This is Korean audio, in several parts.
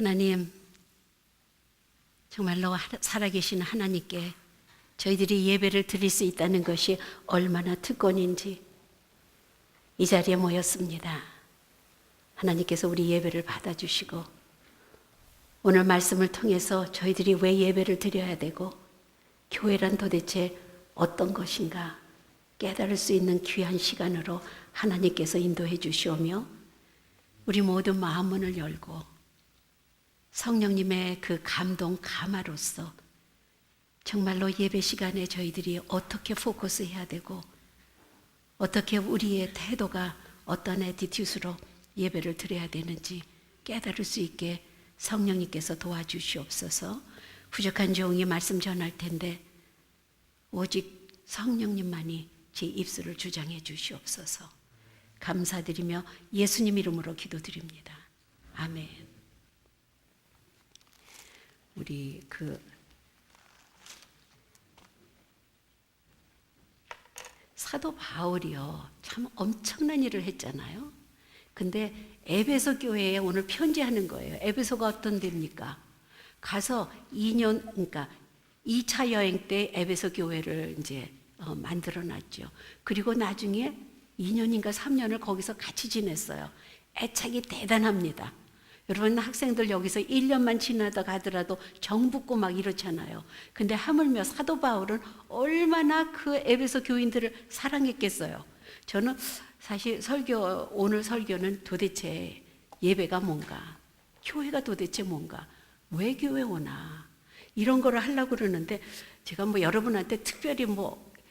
하나님, 정말로 살아계신 하나님께 저희들이 예배를 드릴 수 있다는 것이 얼마나 특권인지 이 자리에 모였습니다. 하나님께서 우리 예배를 받아주시고 오늘 말씀을 통해서 저희들이 왜 예배를 드려야 되고 교회란 도대체 어떤 것인가 깨달을 수 있는 귀한 시간으로 하나님께서 인도해 주시오며 우리 모두 마음문을 열고 성령님의 그 감동 감화로서 정말로 예배 시간에 저희들이 어떻게 포커스해야 되고 어떻게 우리의 태도가 어떤 애티튜드로 예배를 드려야 되는지 깨달을 수 있게 성령님께서 도와주시옵소서. 부족한 종이 말씀 전할 텐데 오직 성령님만이 제 입술을 주장해 주시옵소서. 감사드리며 예수님 이름으로 기도드립니다. 아멘. 우리 사도 바울이요 참 엄청난 일을 했잖아요. 근데 에베소 교회에 오늘 편지하는 거예요. 에베소가 어떤 데입니까? 가서 2년 그러니까 2차 여행 때 에베소 교회를 이제 만들어 놨죠. 그리고 나중에 2년인가 3년을 거기서 같이 지냈어요. 애착이 대단합니다. 여러분 학생들 여기서 1년만 지나다 가더라도 정 붙고 막 이렇잖아요. 근데 하물며 사도 바울은 얼마나 그 에베소 교인들을 사랑했겠어요. 저는 사실 오늘 설교는 도대체 예배가 뭔가, 교회가 도대체 뭔가, 왜 교회 오나 이런 거를 하려고 그러는데 제가 뭐 여러분한테 특별히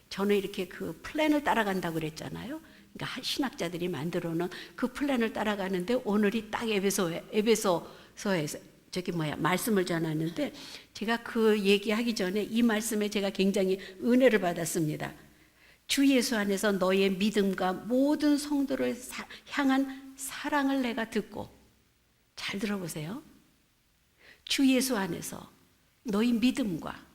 저는 이렇게 그 플랜을 따라간다고 그랬잖아요. 그러니까 신학자들이 만들어 놓은 그 플랜을 따라가는데 오늘이 딱 에베소서에서 말씀을 전하는데 제가 그 얘기하기 전에 이 말씀에 제가 굉장히 은혜를 받았습니다. 주 예수 안에서 너의 믿음과 모든 성도를 향한 사랑을 내가 듣고, 잘 들어보세요. 주 예수 안에서 너의 믿음과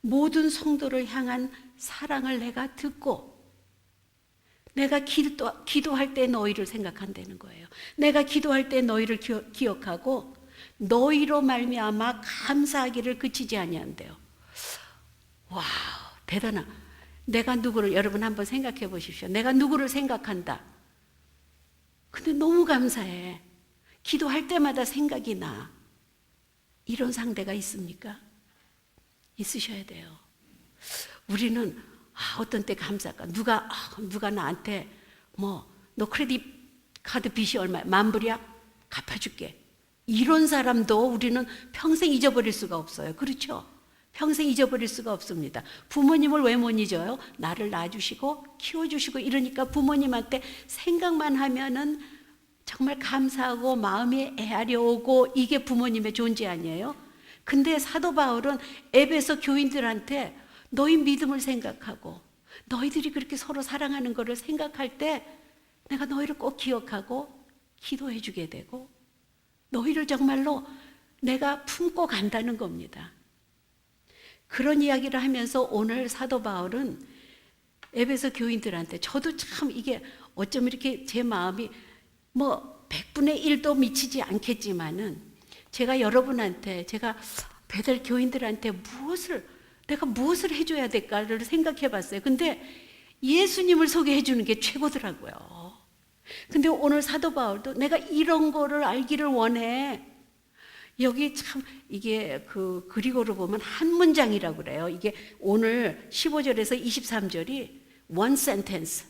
모든 성도를 향한 사랑을 내가 듣고, 내가 기도할 때 너희를 생각한다는 거예요. 내가 기도할 때 너희를 기억하고 너희로 말미암아 감사하기를 그치지 아니한대요. 와우, 대단하. 내가 누구를, 여러분 한번 생각해 보십시오. 내가 누구를 생각한다. 근데 너무 감사해. 기도할 때마다 생각이 나. 이런 상대가 있습니까? 있으셔야 돼요. 우리는 어떤 때 감사할까? 누가 나한테 너 크레딧 카드 빚이 얼마야? 10,000불이야? 갚아줄게. 이런 사람도 우리는 평생 잊어버릴 수가 없어요. 그렇죠? 평생 잊어버릴 수가 없습니다. 부모님을 왜 못 잊어요? 나를 낳아주시고 키워주시고 이러니까 부모님한테 생각만 하면은 정말 감사하고 마음이 애아려오고 이게 부모님의 존재 아니에요? 근데 사도 바울은 에베소 교인들한테 너희 믿음을 생각하고 너희들이 그렇게 서로 사랑하는 것을 생각할 때 내가 너희를 꼭 기억하고 기도해 주게 되고 너희를 정말로 내가 품고 간다는 겁니다. 그런 이야기를 하면서 오늘 사도 바울은 에베소 교인들한테, 저도 참 이게 어쩜 이렇게 제 마음이 100분의 1도 미치지 않겠지만은 제가 여러분한테, 제가 배달 교인들한테 내가 무엇을 해줘야 될까를 생각해 봤어요. 근데 예수님을 소개해 주는 게 최고더라고요. 근데 오늘 사도 바울도 내가 이런 거를 알기를 원해. 여기 참 이게 그 그리고로 보면 한 문장이라고 그래요. 이게 오늘 15절에서 23절이 one sentence.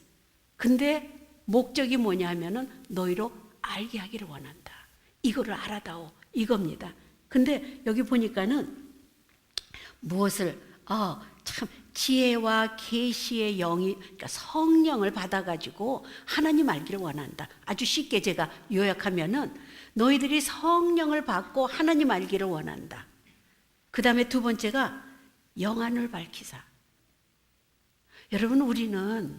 근데 목적이 뭐냐 하면은 너희로 알게 하기를 원한다. 이거를 알아다오. 이겁니다. 근데 여기 보니까는 무엇을 참 지혜와 계시의 영이, 그러니까 성령을 받아가지고 하나님 알기를 원한다. 아주 쉽게 제가 요약하면은 너희들이 성령을 받고 하나님 알기를 원한다. 그 다음에 두 번째가 영안을 밝히사. 여러분 우리는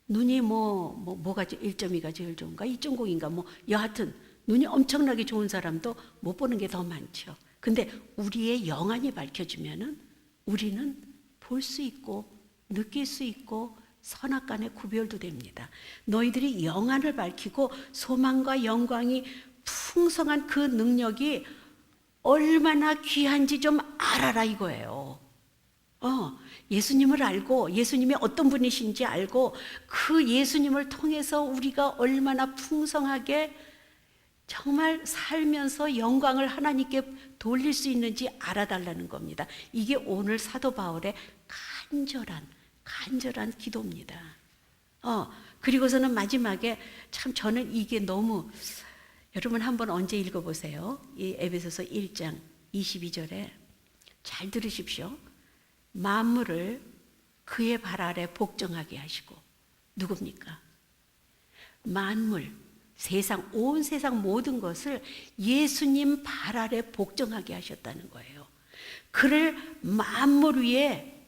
눈이 뭐가 1.2가 제일 좋은가 2.0인가 여하튼 눈이 엄청나게 좋은 사람도 못 보는 게 더 많죠. 근데 우리의 영안이 밝혀지면은 우리는 볼 수 있고 느낄 수 있고 선악간의 구별도 됩니다. 너희들이 영안을 밝히고 소망과 영광이 풍성한 그 능력이 얼마나 귀한지 좀 알아라 이거예요. 예수님을 알고 예수님이 어떤 분이신지 알고 그 예수님을 통해서 우리가 얼마나 풍성하게 정말 살면서 영광을 하나님께 돌릴 수 있는지 알아달라는 겁니다. 이게 오늘 사도 바울의 간절한 기도입니다. 그리고서는 마지막에 참 저는 이게 너무, 여러분 한번 언제 읽어보세요. 이 에베소서 1장 22절에 잘 들으십시오. 만물을 그의 발 아래 복종하게 하시고, 누굽니까? 만물, 세상, 온 세상 모든 것을 예수님 발 아래 복종하게 하셨다는 거예요. 그를 만물 위에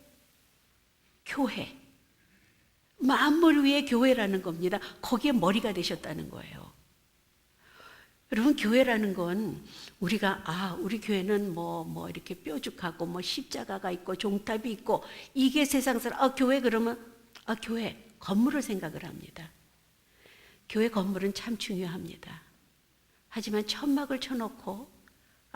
교회, 만물 위에 교회라는 겁니다. 거기에 머리가 되셨다는 거예요. 여러분, 교회라는 건 우리가 우리 교회는 뭐 이렇게 뾰족하고 뭐 십자가가 있고 종탑이 있고 이게 세상 사람, 교회 그러면 교회 건물을 생각을 합니다. 교회 건물은 참 중요합니다. 하지만 천막을 쳐놓고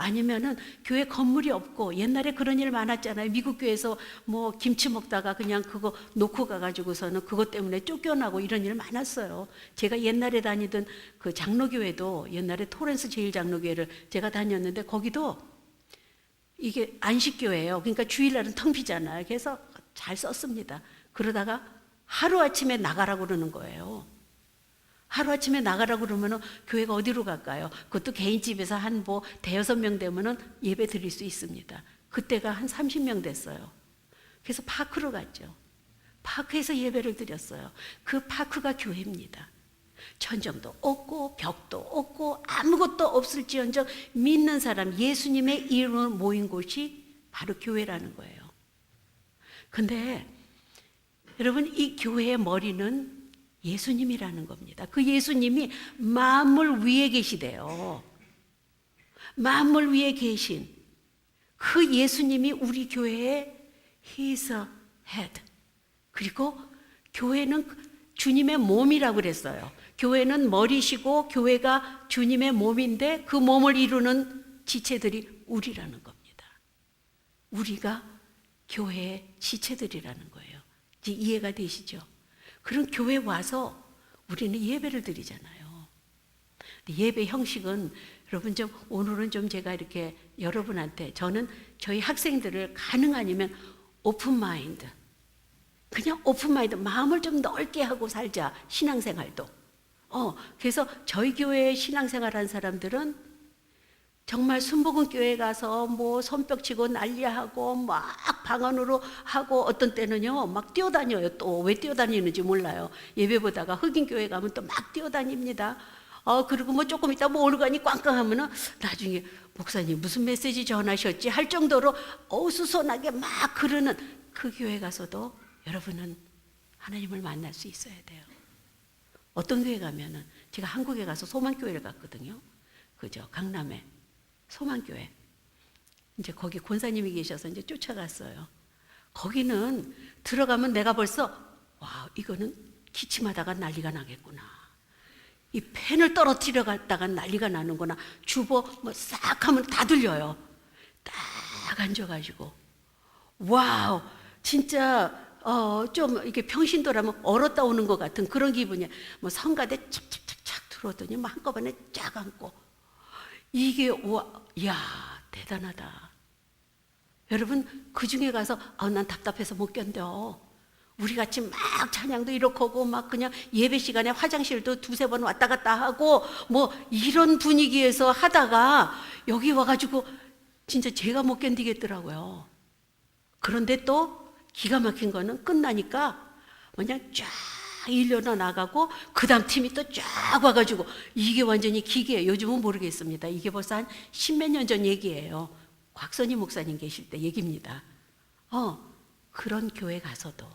아니면은 교회 건물이 없고, 옛날에 그런 일 많았잖아요. 미국 교회에서 뭐 김치 먹다가 그냥 그거 놓고 가가지고서는 그것 때문에 쫓겨나고 이런 일 많았어요. 제가 옛날에 다니던 그 장로교회도, 옛날에 토렌스 제일장로교회를 제가 다녔는데 거기도 이게 안식교회예요. 그러니까 주일날은 텅 비잖아요. 그래서 잘 썼습니다. 그러다가 하루아침에 나가라고 그러는 거예요. 하루아침에 나가라고 그러면 교회가 어디로 갈까요? 그것도 개인집에서 한 뭐 대여섯 명 되면 예배 드릴 수 있습니다. 그때가 한 30명 됐어요. 그래서 파크로 갔죠. 파크에서 예배를 드렸어요. 그 파크가 교회입니다. 천정도 없고 벽도 없고 아무것도 없을지언정 믿는 사람, 예수님의 이름으로 모인 곳이 바로 교회라는 거예요. 근데 여러분, 이 교회의 머리는 예수님이라는 겁니다. 그 예수님이 만물 위에 계시대요. 만물 위에 계신 그 예수님이 우리 교회의 He's a head. 그리고 교회는 주님의 몸이라고 그랬어요. 교회는 머리시고 교회가 주님의 몸인데 그 몸을 이루는 지체들이 우리라는 겁니다. 우리가 교회의 지체들이라는 거예요. 이제 이해가 되시죠? 그런 교회 와서 우리는 예배를 드리잖아요. 예배 형식은 여러분 오늘은 제가 이렇게 여러분한테, 저는 저희 학생들을 가능하면 오픈 마인드, 그냥 오픈 마인드, 마음을 좀 넓게 하고 살자. 신앙생활도. 그래서 저희 교회에 신앙생활한 사람들은 정말 순복음 교회 가서 뭐 손뼉 치고 난리하고 막 방언으로 하고, 어떤 때는요 막 뛰어다녀요. 또 왜 뛰어다니는지 몰라요. 예배 보다가 흑인 교회 가면 또 막 뛰어다닙니다. 그리고 뭐 조금 있다 뭐 오르가니 꽝꽝하면은 나중에 목사님 무슨 메시지 전하셨지 할 정도로 어수선하게 막 그러는 그 교회 가서도 여러분은 하나님을 만날 수 있어야 돼요. 어떤 교회 가면은, 제가 한국에 가서 소망교회를 갔거든요. 그죠? 강남에 소망교회. 이제 거기 권사님이 계셔서 이제 쫓아갔어요. 거기는 들어가면 내가 벌써 이거는 기침하다가 난리가 나겠구나. 이 펜을 떨어뜨려 갔다가 난리가 나는구나. 주보 뭐 싹 하면 다 들려요. 딱 앉아가지고 와우, 진짜 좀 이렇게 평신도라면 얼었다 오는 것 같은 그런 기분이야. 뭐 성가대 착착착착 들어오더니 뭐 한꺼번에 쫙 앉고, 이게 대단하다. 여러분, 그 중에 가서 난 답답해서 못 견뎌. 우리 같이 막 찬양도 이렇게 하고 막 그냥 예배 시간에 화장실도 두세 번 왔다 갔다 하고 뭐 이런 분위기에서 하다가 여기 와가지고 진짜 제가 못 견디겠더라고요. 그런데 또 기가 막힌 거는 끝나니까 그냥 쫙 일려나 나가고 그 다음 팀이 또 쫙 와가지고, 이게 완전히 기계예요. 요즘은 모르겠습니다. 이게 벌써 한 십몇 년 전 얘기예요. 곽선희 목사님 계실 때 얘기입니다. 그런 교회 가서도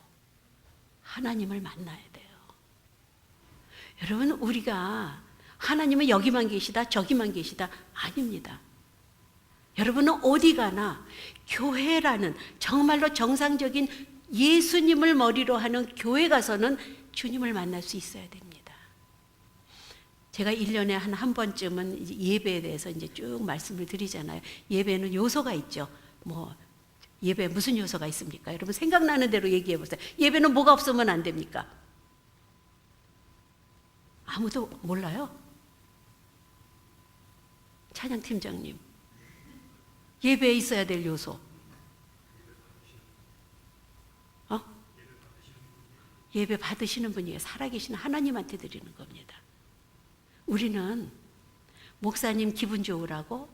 하나님을 만나야 돼요. 여러분, 우리가 하나님은 여기만 계시다 저기만 계시다 아닙니다. 여러분은 어디 가나 교회라는 정말로 정상적인 예수님을 머리로 하는 교회 가서는 주님을 만날 수 있어야 됩니다. 제가 1년에 한 번쯤은 이제 예배에 대해서 이제 쭉 말씀을 드리잖아요. 예배는 요소가 있죠. 뭐 예배 무슨 요소가 있습니까? 여러분 생각나는 대로 얘기해 보세요. 예배는 뭐가 없으면 안 됩니까? 아무도 몰라요? 찬양팀장님, 예배에 있어야 될 요소. 예배 받으시는 분이 살아계신 하나님한테 드리는 겁니다. 우리는 목사님 기분 좋으라고,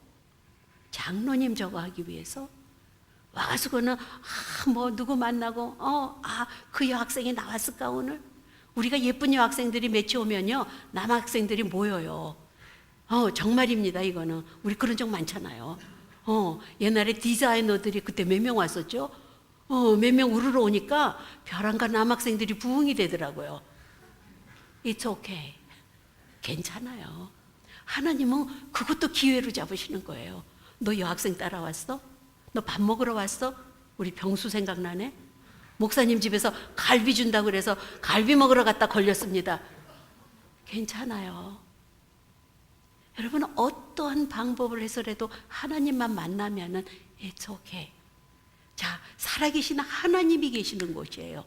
장로님 저거 하기 위해서 와가지고는 뭐 누구 만나고 그 여학생이 나왔을까 오늘? 우리가 예쁜 여학생들이 매치 오면요 남학생들이 모여요. 정말입니다. 이거는 우리 그런 적 많잖아요. 옛날에 디자이너들이 그때 몇 명 왔었죠? 몇 명 우르르 오니까 벼랑과 남학생들이 부흥이 되더라고요. It's okay. 괜찮아요. 하나님은 그것도 기회로 잡으시는 거예요. 너 여학생 따라왔어? 너 밥 먹으러 왔어? 우리 병수 생각나네? 목사님 집에서 갈비 준다고 그래서 갈비 먹으러 갔다 걸렸습니다. 괜찮아요. 여러분 어떠한 방법을 해서라도 하나님만 만나면은 it's okay. 자, 살아계신 하나님이 계시는 곳이에요.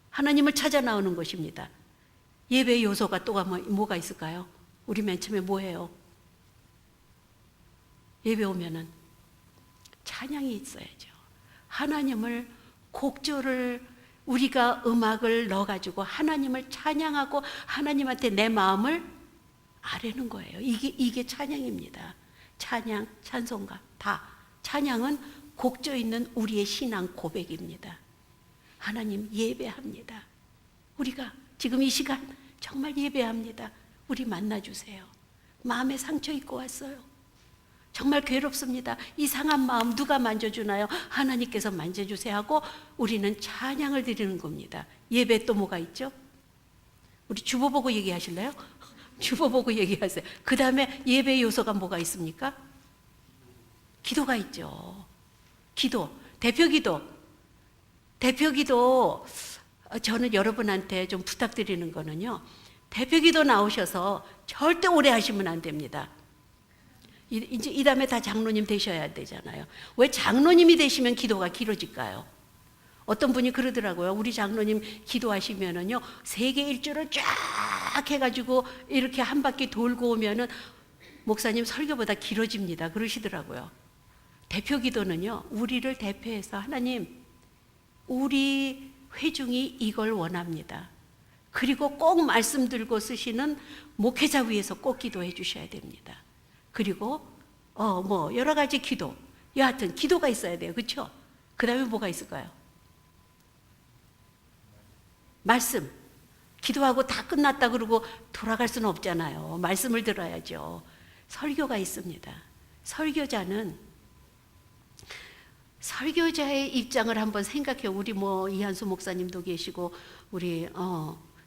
하나님을 찾아 나오는 곳입니다. 예배 요소가 또 뭐가 있을까요? 우리 맨 처음에 뭐 해요? 예배 오면은 찬양이 있어야죠. 하나님을 곡조를 우리가 음악을 넣어가지고 하나님을 찬양하고 하나님한테 내 마음을 아뢰는 거예요. 이게 찬양입니다. 찬양, 찬송가 다. 찬양은 곡조 있는 우리의 신앙 고백입니다. 하나님 예배합니다. 우리가 지금 이 시간 정말 예배합니다. 우리 만나주세요. 마음에 상처 입고 왔어요. 정말 괴롭습니다. 이 상한 마음 누가 만져주나요? 하나님께서 만져주세요 하고 우리는 찬양을 드리는 겁니다. 예배 또 뭐가 있죠? 우리 주보 보고 얘기하실래요? 주보 보고 얘기하세요. 그 다음에 예배 요소가 뭐가 있습니까? 기도가 있죠. 기도, 대표기도. 대표기도 저는 여러분한테 좀 부탁드리는 거는요. 대표기도 나오셔서 절대 오래 하시면 안 됩니다. 이제 이 다음에 다 장로님 되셔야 되잖아요. 왜 장로님이 되시면 기도가 길어질까요? 어떤 분이 그러더라고요. 우리 장로님 기도하시면은요, 세계 일주를 쫙 해가지고 이렇게 한 바퀴 돌고 오면은 목사님 설교보다 길어집니다. 그러시더라고요. 대표 기도는요, 우리를 대표해서 하나님, 우리 회중이 이걸 원합니다. 그리고 꼭 말씀 들고 쓰시는 목회자 위해서 꼭 기도해 주셔야 됩니다. 그리고 뭐 여러 가지 기도, 여하튼 기도가 있어야 돼요. 그렇죠? 그 다음에 뭐가 있을까요? 말씀. 기도하고 다 끝났다 그러고 돌아갈 수는 없잖아요. 말씀을 들어야죠. 설교가 있습니다. 설교자의 입장을 한번 생각해요. 우리 뭐 이한수 목사님도 계시고 우리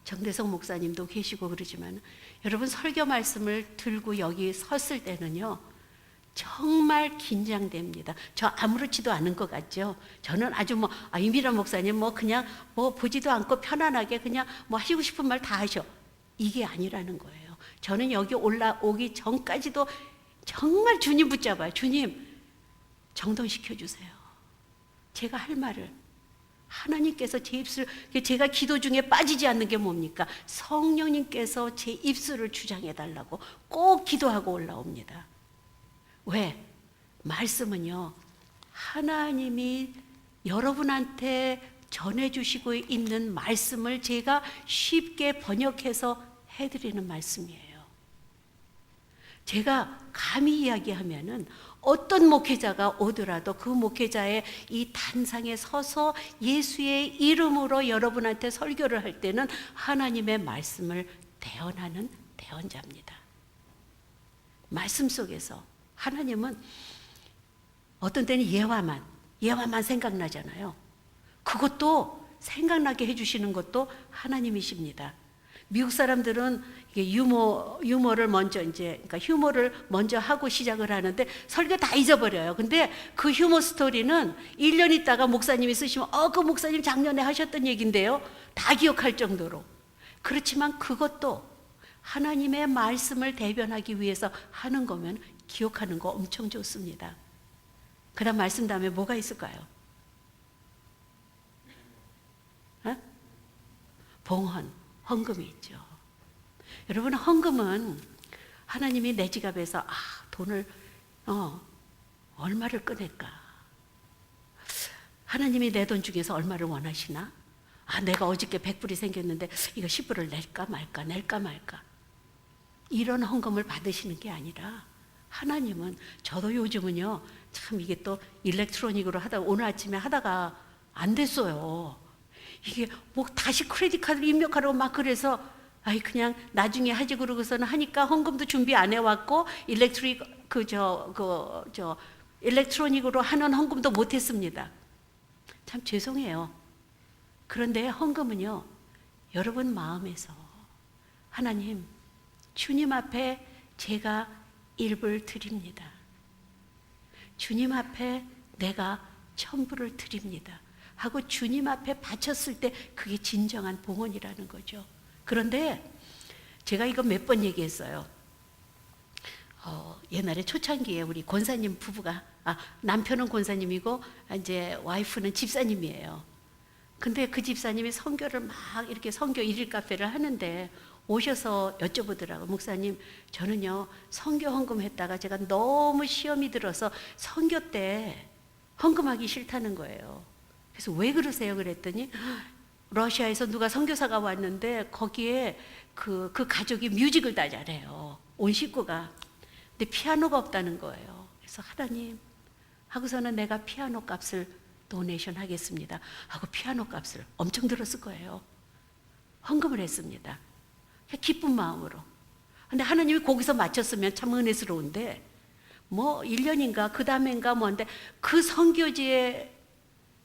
정대성 목사님도 계시고 그러지만 여러분 설교 말씀을 들고 여기 섰을 때는요 정말 긴장됩니다. 저 아무렇지도 않은 것 같죠. 저는 아주 이미란 목사님 그냥 보지도 않고 편안하게 그냥 하시고 싶은 말 다 하셔. 이게 아니라는 거예요. 저는 여기 올라오기 전까지도 정말 주님 붙잡아요. 주님 정돈시켜 주세요. 제가 할 말을 하나님께서 제 입술, 제가 기도 중에 빠지지 않는 게 뭡니까? 성령님께서 제 입술을 주장해 달라고 꼭 기도하고 올라옵니다. 왜? 말씀은요, 하나님이 여러분한테 전해주시고 있는 말씀을 제가 쉽게 번역해서 해드리는 말씀이에요. 제가 감히 이야기하면은 어떤 목회자가 오더라도 그 목회자의 이 단상에 서서 예수의 이름으로 여러분한테 설교를 할 때는 하나님의 말씀을 대언하는 대언자입니다. 말씀 속에서 하나님은 어떤 때는 예화만 생각나잖아요. 그것도 생각나게 해주시는 것도 하나님이십니다. 미국 사람들은 유머를 먼저 그러니까 휴머를 먼저 하고 시작을 하는데 설교 다 잊어버려요. 근데 그 휴머 스토리는 1년 있다가 목사님이 쓰시면 그 목사님 작년에 하셨던 얘기인데요. 다 기억할 정도로. 그렇지만 그것도 하나님의 말씀을 대변하기 위해서 하는 거면 기억하는 거 엄청 좋습니다. 그 다음 말씀 다음에 뭐가 있을까요? 봉헌, 헌금이 있죠. 여러분, 헌금은 하나님이 내 지갑에서 돈을 얼마를 꺼낼까? 하나님이 내 돈 중에서 얼마를 원하시나? 내가 어저께 100불이 생겼는데 이거 10불을 낼까 말까? 이런 헌금을 받으시는 게 아니라 하나님은, 저도 요즘은요, 참 이게 또 일렉트로닉으로 오늘 아침에 하다가 안 됐어요. 이게 뭐 다시 크레딧 카드를 입력하라고 막 그래서 그냥 나중에 하지 그러고서는 하니까 헌금도 준비 안 해왔고 일렉트로닉으로 하는 헌금도 못 했습니다. 참 죄송해요. 그런데 헌금은요, 여러분 마음에서 하나님, 주님 앞에 제가 1불 드립니다. 주님 앞에 내가 1000불을 드립니다 하고 주님 앞에 바쳤을 때 그게 진정한 봉헌이라는 거죠. 그런데 제가 이거 몇 번 얘기했어요. 옛날에 초창기에 우리 권사님 부부가, 남편은 권사님이고 이제 와이프는 집사님이에요. 근데 그 집사님이 선교를 막 이렇게 선교 일일 카페를 하는데 오셔서 여쭤보더라고요. 목사님, 저는요 선교 헌금했다가 제가 너무 시험이 들어서 선교 때 헌금하기 싫다는 거예요. 그래서 왜 그러세요? 그랬더니 러시아에서 누가 선교사가 왔는데 거기에 그 가족이 뮤직을 다 잘해요. 온 식구가. 근데 피아노가 없다는 거예요. 그래서 하나님 하고서는 내가 피아노 값을 도네이션 하겠습니다 하고 피아노 값을 엄청 들었을 거예요. 헌금을 했습니다. 기쁜 마음으로. 근데 하나님이 거기서 맞췄으면 참 은혜스러운데 뭐 1년인가 그 다음인가 뭐인데 그 선교지에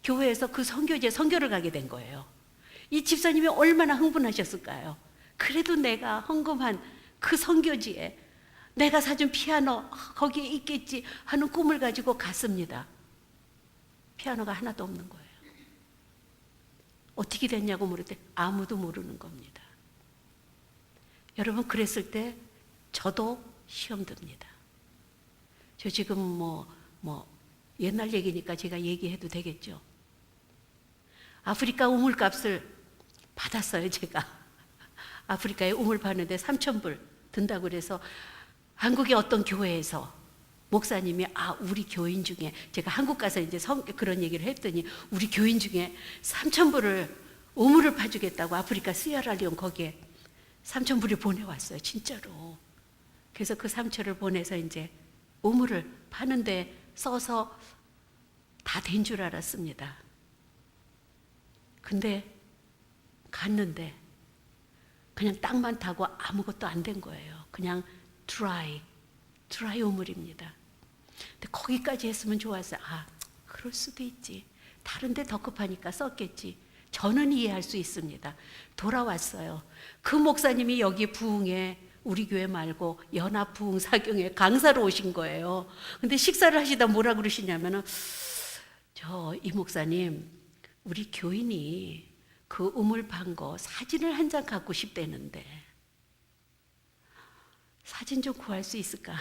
교회에서 그 선교지에 선교를 가게 된 거예요. 이 집사님이 얼마나 흥분하셨을까요? 그래도 내가 헌금한 그 선교지에 내가 사준 피아노 거기에 있겠지 하는 꿈을 가지고 갔습니다. 피아노가 하나도 없는 거예요. 어떻게 됐냐고 물을 때 아무도 모르는 겁니다. 여러분, 그랬을 때 저도 시험 듭니다. 저 지금 뭐 옛날 얘기니까 제가 얘기해도 되겠죠. 아프리카 우물값을 받았어요, 제가. 아프리카에 우물 파는데 3,000불 든다고 그래서 한국의 어떤 교회에서 목사님이 우리 교인 중에, 제가 한국 가서 이제 그런 얘기를 했더니 우리 교인 중에 3,000불을 우물을 파주겠다고 아프리카 시에라리온 거기에 3,000불을 보내왔어요, 진짜로. 그래서 그 3,000을 보내서 이제 우물을 파는데 써서 다 된 줄 알았습니다. 근데 갔는데 그냥 땅만 타고 아무것도 안 된 거예요. 그냥 드라이 우물입니다. 근데 거기까지 했으면 좋았어요. 그럴 수도 있지. 다른 데 더 급하니까 썼겠지. 저는 이해할 수 있습니다. 돌아왔어요. 그 목사님이 여기 부흥에, 우리 교회 말고 연합 부흥 사경에 강사로 오신 거예요. 근데 식사를 하시다 뭐라 그러시냐면은, 이 목사님, 우리 교인이 그 우물 판 거 사진을 한 장 갖고 싶대는데 사진 좀 구할 수 있을까?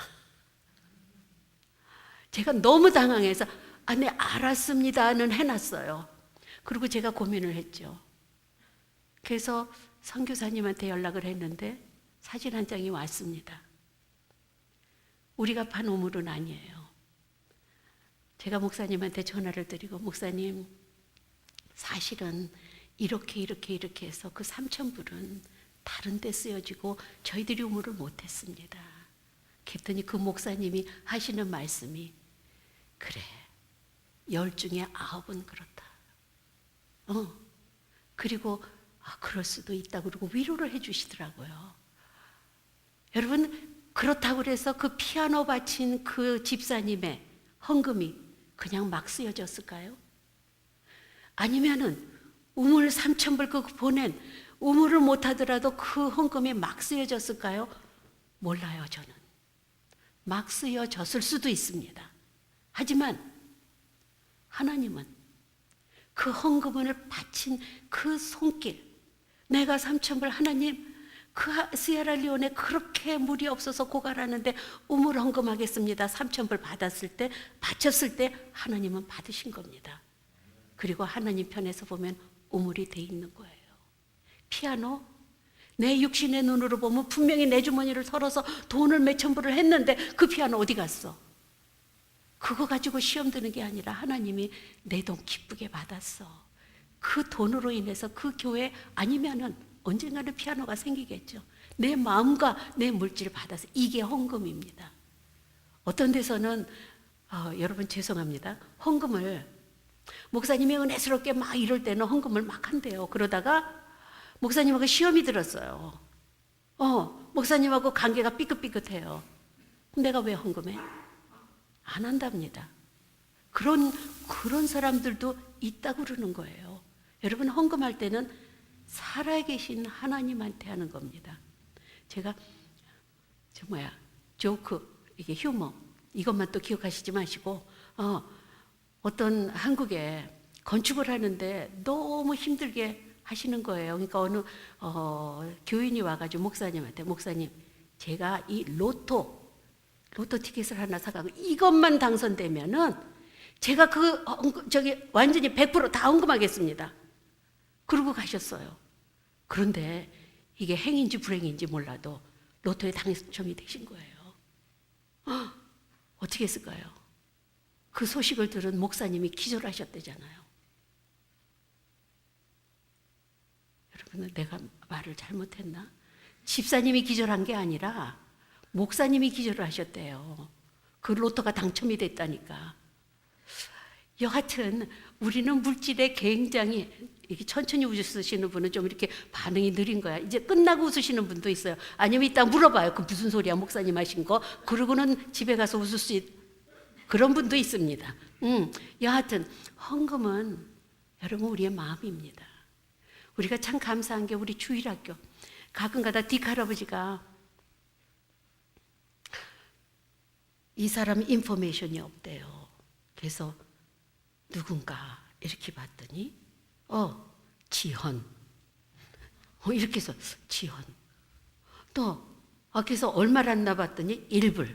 제가 너무 당황해서 네 알았습니다는 해놨어요. 그리고 제가 고민을 했죠. 그래서 선교사님한테 연락을 했는데 사진 한 장이 왔습니다. 우리가 판 우물은 아니에요. 제가 목사님한테 전화를 드리고, 목사님, 사실은 이렇게 해서 그 3,000불은 다른 데 쓰여지고 저희들이 우물을 못했습니다. 그랬더니 그 목사님이 하시는 말씀이, 그래, 10 중에 9은 그렇다. 그리고 그럴 수도 있다고 그러고 위로를 해주시더라고요. 여러분, 그렇다고 해서 그 피아노 바친 그 집사님의 헌금이 그냥 막 쓰여졌을까요? 아니면은 우물 3,000불 그 보낸 우물을 못하더라도 그 헌금이 막 쓰여졌을까요? 몰라요, 저는. 막 쓰여졌을 수도 있습니다. 하지만 하나님은 그 헌금을 바친 그 손길, 내가 3,000불, 하나님 그 시에라리온에 그렇게 물이 없어서 고갈하는데 우물 헌금하겠습니다. 3,000불 바쳤을 때 하나님은 받으신 겁니다. 그리고 하나님 편에서 보면 우물이 돼 있는 거예요. 피아노, 내 육신의 눈으로 보면 분명히 내 주머니를 털어서 돈을 몇천 불을 했는데 그 피아노 어디 갔어? 그거 가지고 시험 드는 게 아니라 하나님이 내 돈 기쁘게 받았어. 그 돈으로 인해서 그 교회 아니면은 언젠가는 피아노가 생기겠죠. 내 마음과 내 물질을 받아서 이게 헌금입니다. 어떤 데서는 여러분 죄송합니다. 헌금을 목사님이 은혜스럽게 막 이럴 때는 헌금을 막 한대요. 그러다가 목사님하고 시험이 들었어요. 목사님하고 관계가 삐끗삐끗해요. 내가 왜 헌금해? 안 한답니다. 그런 사람들도 있다고 그러는 거예요. 여러분 헌금할 때는 살아계신 하나님한테 하는 겁니다. 제가 조크, 이게 휴머, 이것만 또 기억하시지 마시고 어떤 한국에 건축을 하는데 너무 힘들게 하시는 거예요. 그러니까 어느 교인이 와가지고 목사님한테, 목사님, 제가 이 로또 티켓을 하나 사가고 이것만 당선되면은 제가 완전히 100% 다 헌금하겠습니다. 그러고 가셨어요. 그런데 이게 행인지 불행인지 몰라도 로또에 당첨이 되신 거예요. 어떻게 했을까요? 그 소식을 들은 목사님이 기절하셨대잖아요. 여러분, 내가 말을 잘못했나? 집사님이 기절한 게 아니라 목사님이 기절을 하셨대요. 그 로또가 당첨이 됐다니까. 여하튼 우리는 물질에 굉장히 이렇게 천천히 웃으시는 분은 좀 이렇게 반응이 느린 거야. 이제 끝나고 웃으시는 분도 있어요. 아니면 이따 물어봐요. 그 무슨 소리야 목사님 하신 거. 그러고는 집에 가서 웃을 수 그런 분도 있습니다. 여하튼 헌금은 여러분 우리의 마음입니다. 우리가 참 감사한 게 우리 주일학교 가끔가다 딕 할아버지가 이 사람 인포메이션이 없대요. 그래서 누군가 이렇게 봤더니 지헌 이렇게 해서 지헌 또 그래서 얼마랬나 봤더니 1불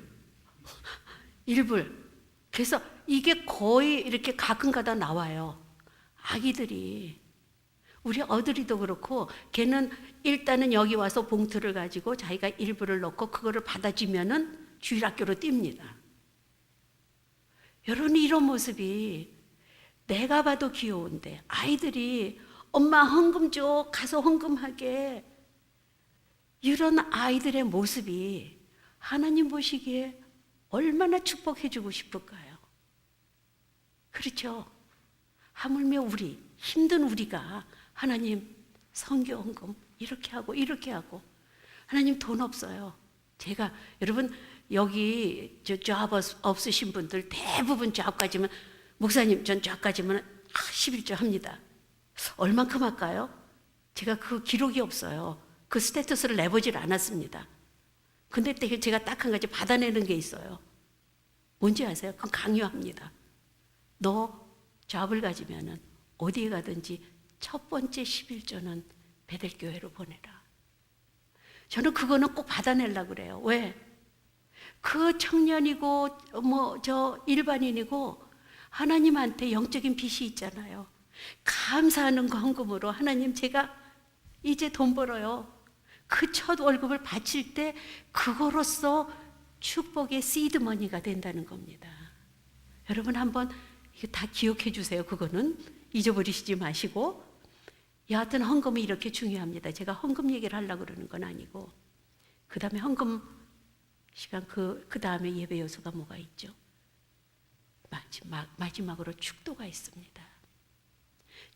그래서 이게 거의 이렇게 가끔가다 나와요. 아기들이 우리 어들이도 그렇고 걔는 일단은 여기 와서 봉투를 가지고 자기가 1불을 넣고 그거를 받아주면은 주일학교로 뜁니다. 여러분 이런 모습이 내가 봐도 귀여운데 아이들이 엄마 헌금 줘 가서 헌금하게 이런 아이들의 모습이 하나님 보시기에 얼마나 축복해 주고 싶을까요? 그렇죠? 하물며 힘든 우리가 하나님 선교 헌금 이렇게 하고 하나님 돈 없어요. 제가 여러분 여기 잡 없으신 분들 대부분 잡까지면 목사님 전 잡까지면 11조 합니다. 얼만큼 할까요? 제가 그 기록이 없어요. 그 스테이터스를 내보질 않았습니다. 근데 제가 딱 한 가지 받아내는 게 있어요. 뭔지 아세요? 그건 강요합니다. 너 잡을 가지면은 어디에 가든지 첫 번째 11조는 베델교회로 보내라. 저는 그거는 꼭 받아내려고 그래요. 왜? 그 청년이고 일반인이고 하나님한테 영적인 빚이 있잖아요. 감사하는 거 헌금으로 하나님 제가 이제 돈 벌어요. 그 첫 월급을 바칠 때 그거로서 축복의 시드머니가 된다는 겁니다. 여러분 한번 이거 다 기억해 주세요. 그거는 잊어버리시지 마시고 여하튼 헌금이 이렇게 중요합니다. 제가 헌금 얘기를 하려고 그러는 건 아니고 그 다음에 헌금 시간 그 다음에 예배 요소가 뭐가 있죠? 마지막으로 축도가 있습니다.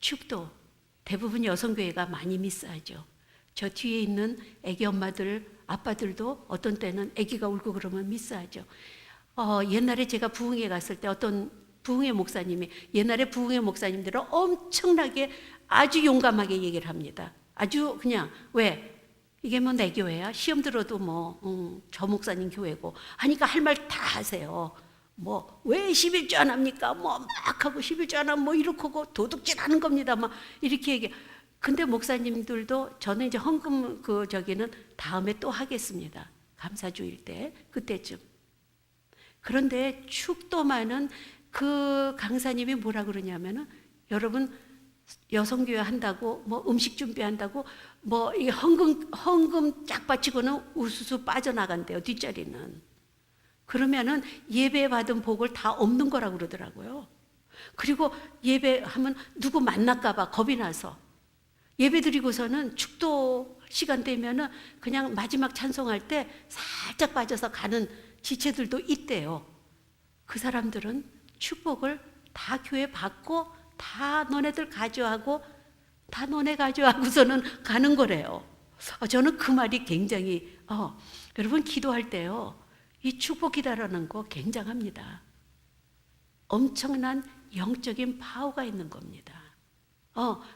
축도 대부분 여성교회가 많이 미스하죠. 저 뒤에 있는 애기 엄마들 아빠들도 어떤 때는 애기가 울고 그러면 미스하죠. 옛날에 제가 부흥회 갔을 때 어떤 부흥회 목사님이 옛날에 부흥회 목사님들은 엄청나게 아주 용감하게 얘기를 합니다. 아주 그냥 왜? 이게 뭐 내 교회야? 시험 들어도 저 목사님 교회고 하니까 할 말 다 하세요. 왜 11조 안 합니까? 막 하고 11조 안 하면 이렇게 하고 도둑질 하는 겁니다. 막 이렇게 얘기. 근데 목사님들도 저는 이제 헌금 저기는 다음에 또 하겠습니다. 감사주일 때 그때쯤. 그런데 축도만은 그 강사님이 뭐라 그러냐면은 여러분 여성교회 한다고 뭐 음식 준비한다고 뭐 이 헌금 쫙 바치고는 우수수 빠져나간대요. 뒷자리는. 그러면은 예배 받은 복을 다 없는 거라고 그러더라고요. 그리고 예배하면 누구 만날까 봐 겁이 나서 예배 드리고서는 축도 시간 되면은 그냥 마지막 찬송할 때 살짝 빠져서 가는 지체들도 있대요. 그 사람들은 축복을 다 교회 받고 다 너네들 가져하고 다 너네 가져하고서는 가는 거래요. 저는 그 말이 굉장히 여러분 기도할 때요. 이 축복 기다라는 거 굉장합니다. 엄청난 영적인 파워가 있는 겁니다.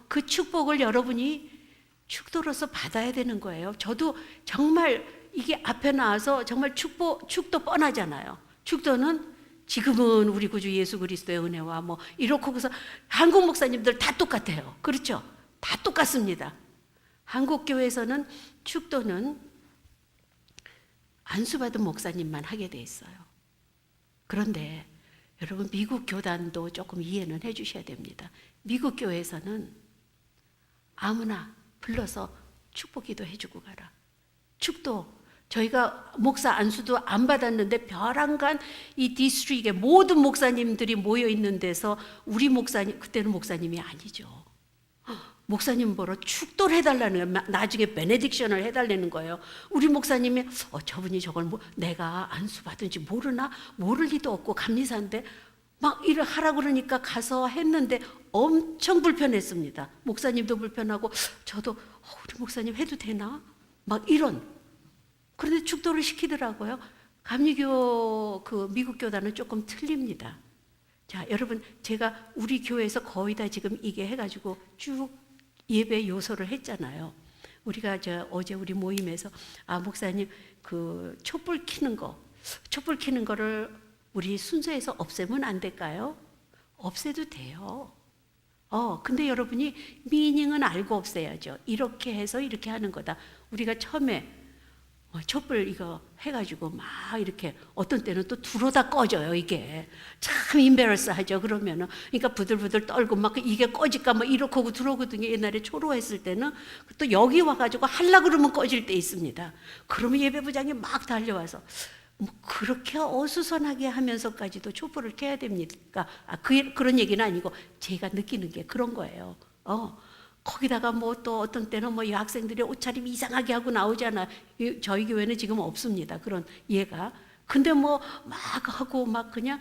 그 축복을 여러분이 축도로서 받아야 되는 거예요. 저도 정말 이게 앞에 나와서 정말 축도 뻔하잖아요. 축도는 지금은 우리 구주 예수 그리스도의 은혜와 뭐 이렇고 그래서 한국 목사님들 다 똑같아요. 그렇죠? 다 똑같습니다. 한국 교회에서는 축도는 안수받은 목사님만 하게 돼 있어요. 그런데 여러분 미국 교단도 조금 이해는 해 주셔야 됩니다. 미국 교회에서는 아무나 불러서 축복기도 해주고 가라. 축도 저희가 목사 안수도 안 받았는데 벼랑간 이 디스트릭에 모든 목사님들이 모여 있는 데서 우리 목사님 그때는 목사님이 아니죠. 목사님 보러 축도를 해달라는 거예요. 나중에 베네딕션을 해달라는 거예요. 우리 목사님이 저분이 저걸 내가 안수 받은지 모르나 모를 리도 없고 감리사인데 막 일을 하라 그러니까 가서 했는데 엄청 불편했습니다. 목사님도 불편하고 저도 우리 목사님 해도 되나? 막 이런. 그런데 축도를 시키더라고요. 감리교 그 미국 교단은 조금 틀립니다. 자, 여러분 제가 우리 교회에서 거의 다 지금 이게 해가지고 쭉 예배 요소를 했잖아요. 우리가 어제 우리 모임에서 목사님 그 촛불 켜는 거를 우리 순서에서 없애면 안 될까요? 없애도 돼요. 근데 여러분이 미닝은 알고 없애야죠. 이렇게 해서 이렇게 하는 거다. 우리가 처음에 촛불 이거 해가지고 막 이렇게 어떤 때는 또 들어다 꺼져요. 이게 참 임베러스하죠. 그러면은 그러니까 부들부들 떨고 막 이게 꺼질까 뭐 이렇게 하고 들어오거든요. 옛날에 초로했을 때는 또 여기 와가지고 할라 그러면 꺼질 때 있습니다. 그러면 예배부장이 막 달려와서 뭐 그렇게 어수선하게 하면서까지도 촛불을 켜야 됩니까? 그런 얘기는 아니고 제가 느끼는 게 그런 거예요. 거기다가 뭐 또 어떤 때는 뭐 여학생들이 옷차림 이상하게 하고 나오잖아. 저희 교회는 지금 없습니다. 그런 예가. 근데 뭐 막 하고 막 그냥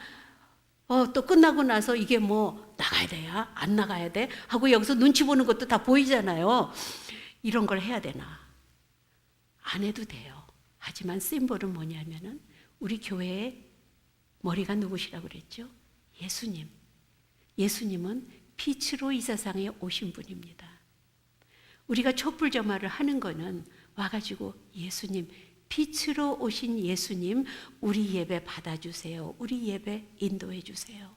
또 끝나고 나서 이게 뭐 나가야 돼야 안 나가야 돼 하고 여기서 눈치 보는 것도 다 보이잖아요. 이런 걸 해야 되나? 안 해도 돼요. 하지만 심볼은 뭐냐면은 우리 교회의 머리가 누구시라고 그랬죠? 예수님. 예수님은 빛으로 이 세상에 오신 분입니다. 우리가 촛불 점화를 하는 거는 와가지고 예수님, 빛으로 오신 예수님, 우리 예배 받아주세요. 우리 예배 인도해 주세요.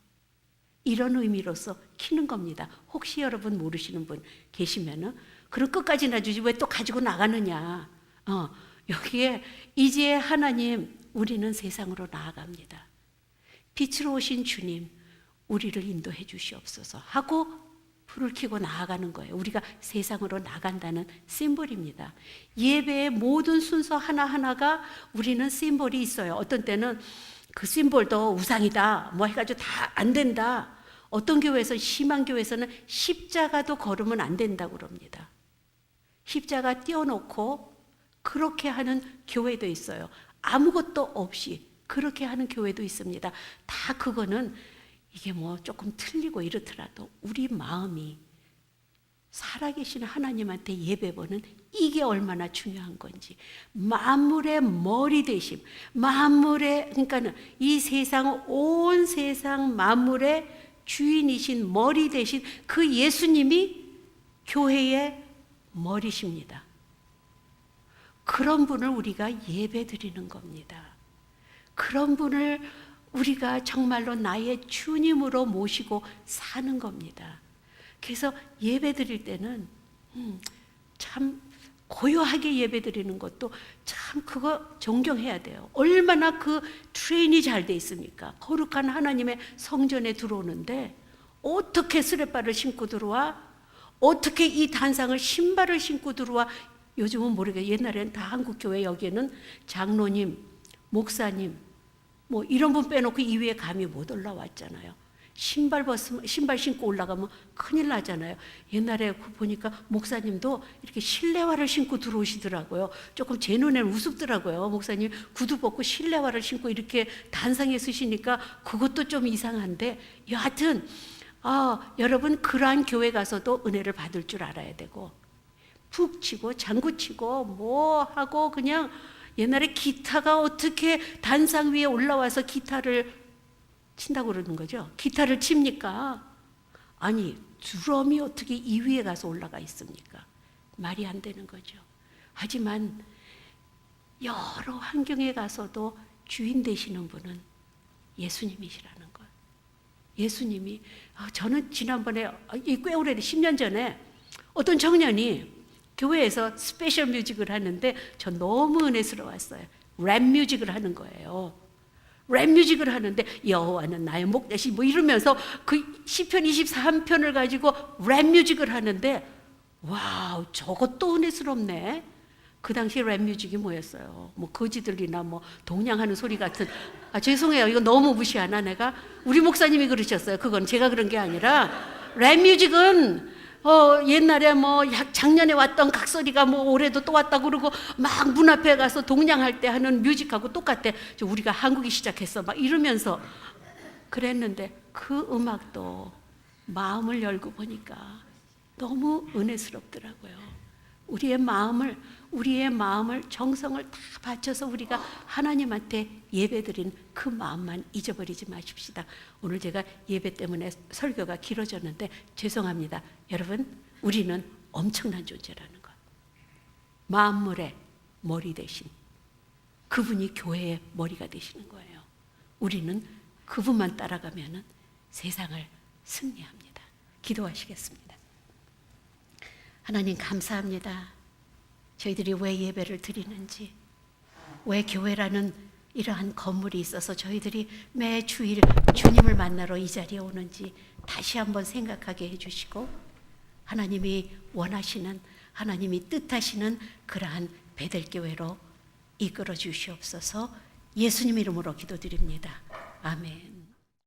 이런 의미로서 키는 겁니다. 혹시 여러분 모르시는 분 계시면은 그럼 끝까지 놔주지 왜 또 가지고 나가느냐. 여기에 이제 하나님 우리는 세상으로 나아갑니다. 빛으로 오신 주님 우리를 인도해 주시옵소서 하고 불을 켜고 나아가는 거예요. 우리가 세상으로 나간다는 심볼입니다. 예배의 모든 순서 하나하나가 우리는 심볼이 있어요. 어떤 때는 그 심볼도 우상이다 뭐 해가지고 다 안 된다. 어떤 교회에서 심한 교회에서는 십자가도 걸으면 안 된다고 그럽니다. 십자가 띄워놓고 그렇게 하는 교회도 있어요. 아무것도 없이 그렇게 하는 교회도 있습니다. 다 그거는 이게 뭐 조금 틀리고 이렇더라도 우리 마음이 살아계신 하나님한테 예배보는 이게 얼마나 중요한 건지 만물의 머리 되심 그러니까는 이 세상 온 세상 만물의 주인이신 머리 되신 그 예수님이 교회의 머리십니다. 그런 분을 우리가 예배 드리는 겁니다. 그런 분을 우리가 정말로 나의 주님으로 모시고 사는 겁니다. 그래서 예배 드릴 때는 참 고요하게 예배드리는 것도 참 그거 존경해야 돼요. 얼마나 그 트레인이 잘 돼 있습니까? 거룩한 하나님의 성전에 들어오는데 어떻게 스레바를 신고 들어와? 어떻게 이 단상을 신발을 신고 들어와? 요즘은 모르겠어요. 옛날에는 다 한국교회 여기에는 장로님, 목사님 뭐 이런 분 빼놓고 이 위에 감히 못 올라왔잖아요. 신발 신고 올라가면 큰일 나잖아요. 옛날에 보니까 목사님도 이렇게 실내화를 신고 들어오시더라고요. 조금 제 눈에는 우습더라고요. 목사님 구두 벗고 실내화를 신고 이렇게 단상에 서시니까 그것도 좀 이상한데, 여하튼 여러분 그러한 교회 가서도 은혜를 받을 줄 알아야 되고, 푹 치고 장구 치고 뭐 하고 그냥 옛날에 기타가 어떻게 단상 위에 올라와서 기타를 친다고 그러는 거죠. 기타를 칩니까? 아니, 드럼이 어떻게 이 위에 가서 올라가 있습니까? 말이 안 되는 거죠. 하지만 여러 환경에 가서도 주인 되시는 분은 예수님이시라는 것. 예수님이, 저는 지난번에 꽤 오래된 10년 전에 어떤 청년이 교회에서 스페셜 뮤직을 하는데 전 너무 은혜스러웠어요. 랩 뮤직을 하는 거예요. 랩 뮤직을 하는데 여호와는 나의 목 대신 뭐 이러면서 그 시편 23편을 가지고 랩 뮤직을 하는데, 와우, 저것도 은혜스럽네. 그 당시 랩 뮤직이 뭐였어요? 뭐 거지들이나 뭐 동냥하는 소리 같은. 죄송해요, 이거 너무 무시하나 내가? 우리 목사님이 그러셨어요. 그건 제가 그런 게 아니라 랩 뮤직은 옛날에 뭐 작년에 왔던 각설이가 뭐 올해도 또 왔다 그러고 막 문 앞에 가서 동냥할 때 하는 뮤직하고 똑같아. 우리가 한국이 시작했어 막 이러면서 그랬는데, 그 음악도 마음을 열고 보니까 너무 은혜스럽더라고요. 우리의 마음을 정성을 다 바쳐서 우리가 하나님한테 예배드린 그 마음만 잊어버리지 마십시다. 오늘 제가 예배 때문에 설교가 길어졌는데 죄송합니다. 여러분, 우리는 엄청난 존재라는 것. 만물의 머리 대신 그분이 교회의 머리가 되시는 거예요. 우리는 그분만 따라가면 세상을 승리합니다. 기도하시겠습니다. 하나님 감사합니다. 저희들이 왜 예배를 드리는지, 왜 교회라는 이러한 건물이 있어서 저희들이 매 주일 주님을 만나러 이 자리에 오는지 다시 한번 생각하게 해주시고, 하나님이 원하시는, 하나님이 뜻하시는 그러한 베델교회로 이끌어 주시옵소서. 예수님 이름으로 기도드립니다. 아멘.